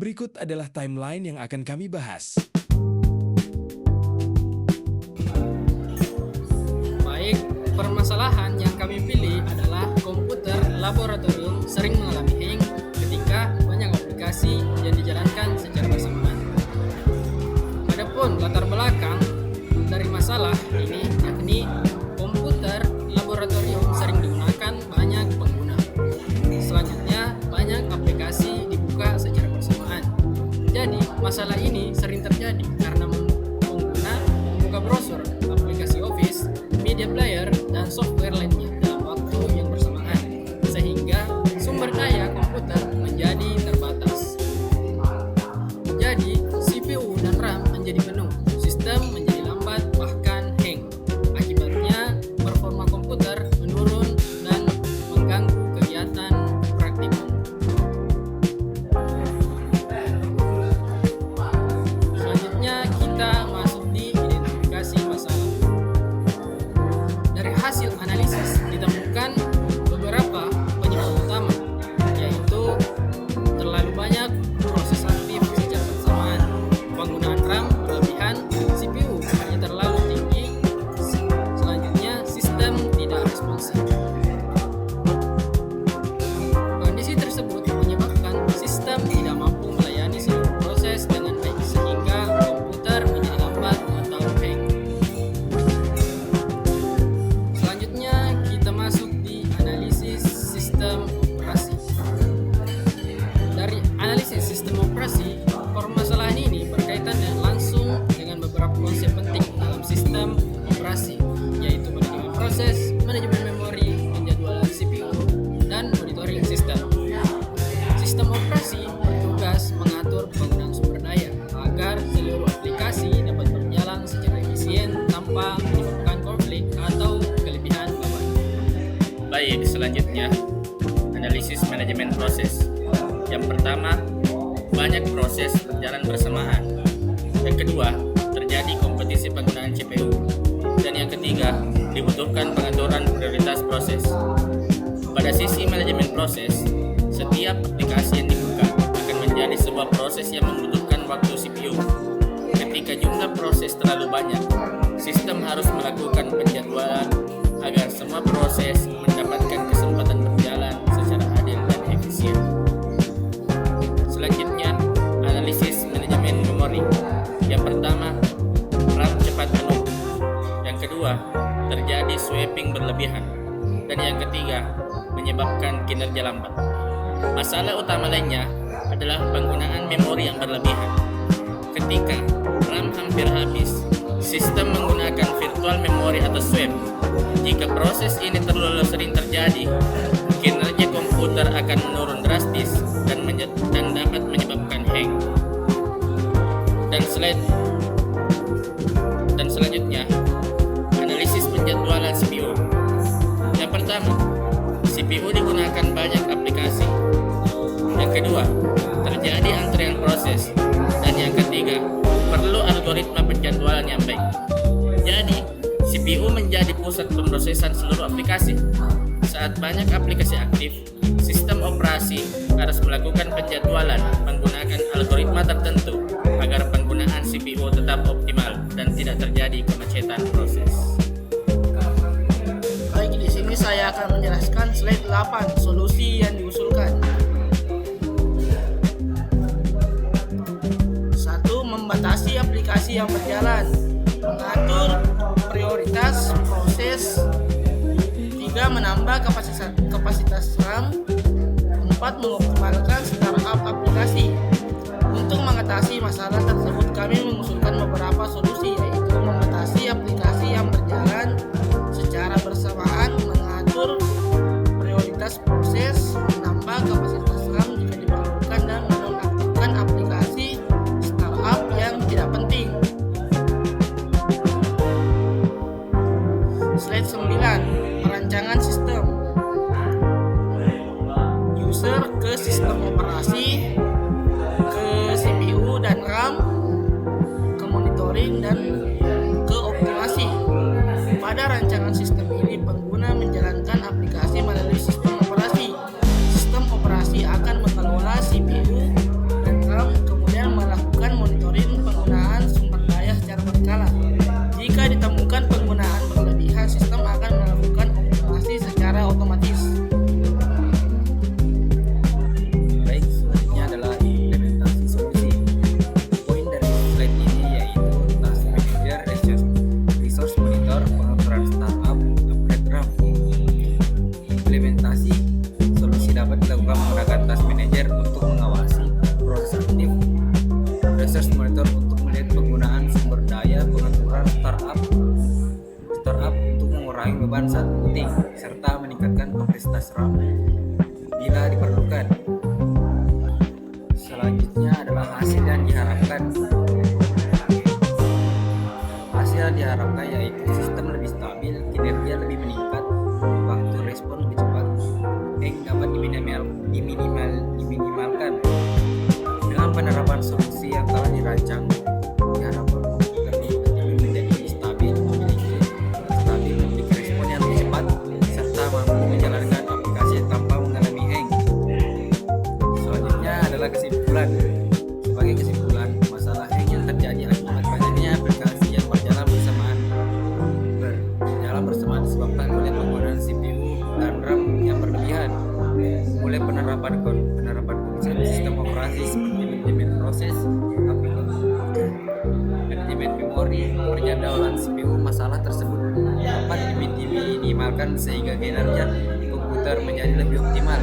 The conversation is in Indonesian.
Berikut adalah timeline yang akan kami bahas. Baik, permasalahan yang kami pilih adalah komputer laboratorium sering mengalami hang ketika banyak aplikasi yang dijalankan secara bersamaan. Adapun latar belakang dari masalah ini yakni komputer laboratorium sering digunakan banyak pengguna. Selanjutnya, banyak aplikasi dibuka secara bersamaan. Jadi, masalah ini sering terjadi karena pengguna membuka browser, aplikasi Office, media player, dan software lainnya dalam waktu yang bersamaan, sehingga sumber daya komputer menjadi terbatas. Jadi, CPU dan RAM menjadi penuh, sistem menjadi lambat, bahkan hang. Akibatnya, performa komputer menurun dan mengganggu kegiatan praktikum. Selanjutnya, kita masuk di identifikasi masalah. Dari hasil analisis ditemukan beberapa penyebab utama, yaitu terlalu banyak proses aktif secara bersamaan, penggunaan RAM berlebihan, CPU hanya terlalu tinggi, selanjutnya sistem tidak responsif. Kondisi tersebut menyebabkan sistem tidak mampu melayani seluruh proses dengan baik, sehingga komputer menjadi lambat atau hang. Selanjutnya, kita masuk di analisis sistem operasi. Dari analisis sistem operasi, permasalahan ini berkaitan dan langsung dengan beberapa konsep penting dalam sistem operasi, yaitu manajemen proses, manajemen memori, penjadwalan CPU, dan monitoring sistem. Sistem operasi bertugas mengatur penggunaan sumber daya agar seluruh aplikasi dapat berjalan secara efisien tanpa menyebabkan konflik atau kelebihan beban. Baik, selanjutnya analisis manajemen proses. Yang pertama, banyak proses berjalan bersamaan. Yang kedua, terjadi kompetisi penggunaan CPU. Dan yang ketiga, dibutuhkan pengaturan prioritas proses. Pada sisi manajemen proses, setiap aplikasi yang dibuka akan menjadi sebuah proses yang membutuhkan waktu CPU. Ketika jumlah proses terlalu banyak, sistem harus melakukan penjadwalan agar semua proses mendapatkan kesempatan berjalan secara adil dan efisien. Selanjutnya, analisis manajemen memori. Yang pertama, RAM cepat penuh. Yang kedua, terjadi swapping berlebihan. Dan yang ketiga, menyebabkan kinerja lambat. Masalah utama lainnya adalah penggunaan memori yang berlebihan. Ketika RAM hampir habis, sistem menggunakan virtual memory atau swap. Jika proses ini terlalu sering terjadi, kinerja komputer akan menurun drastis dan dapat menyebabkan hang. Dan selanjutnya, analisis penjadwalan CPU. Yang pertama, CPU digunakan banyak aplikasi. Yang kedua, terjadi antrean proses. Dan yang ketiga, perlu algoritma penjadwalan yang baik. Jadi, CPU menjadi pusat pemrosesan seluruh aplikasi. Saat banyak aplikasi aktif, sistem operasi harus melakukan penjadwalan menggunakan algoritma tertentu agar penggunaan CPU tetap optimal dan tidak terjadi kemacetan proses. Baik, di sini saya akan menjelaskan slide 8 solusi yang diusulkan. 1. Membatasi aplikasi yang berjalan, mengatur prioritas proses. 3. Menambah kapasitas RAM. 4. Mengoptimalkan startup aplikasi. Untuk mengatasi masalah tersebut, kami mengusulkan beberapa solusi, yaitu membatasi aplikasi yang berjalan secara bersamaan, mengatur prioritas proses, menambah kapasitas RAM jika diperlukan, dan menonaktifkan aplikasi startup yang tidak penting. Slide 9. Perancangan sistem. User ke sistem operasi, ke CPU dan RAM, ke monitor Jika ditemukan penggunaan berlebihan, sistem akan melakukan optimasi secara otomatis. Baik, selanjutnya adalah implementasi solusi. Poin dari slide ini yaitu Task Manager, Resource Monitor, pengaturan startup, upgrade RAM. Implementasi solusi dapat dilakukan menggunakan Task Manager untuk mengawasi proses aktif, Resource Monitor untuk melihat penggunaan sumber daya, pengaturan startup untuk mengurangi beban saat booting, serta meningkatkan kapasitas RAM bila diperlukan. Selanjutnya adalah hasil yang diharapkan. Hasil yang diharapkan yaitu sistem lebih stabil, kinerja lebih meningkat, waktu respon lebih cepat, hang dapat diminimalkan. Dengan penerapan solusi yang telah dirancang, diharapkan lebih stabil, memiliki respon yang lebih cepat, serta mampu menjalankan aplikasi tanpa mengalami hang. Selanjutnya adalah kesimpulan. Sebagai kesimpulan, masalah hang yang terjadi akibat banyaknya aplikasi yang berjalan bersamaan disebabkan oleh penggunaan CPU dan RAM yang berlebihan. Mulai penerapan konsep sistem operasi seperti manajemen proses, manajemen memori, penjadwalan CPU, masalah tersebut dapat diminimalkan sehingga kinerja komputer menjadi lebih optimal.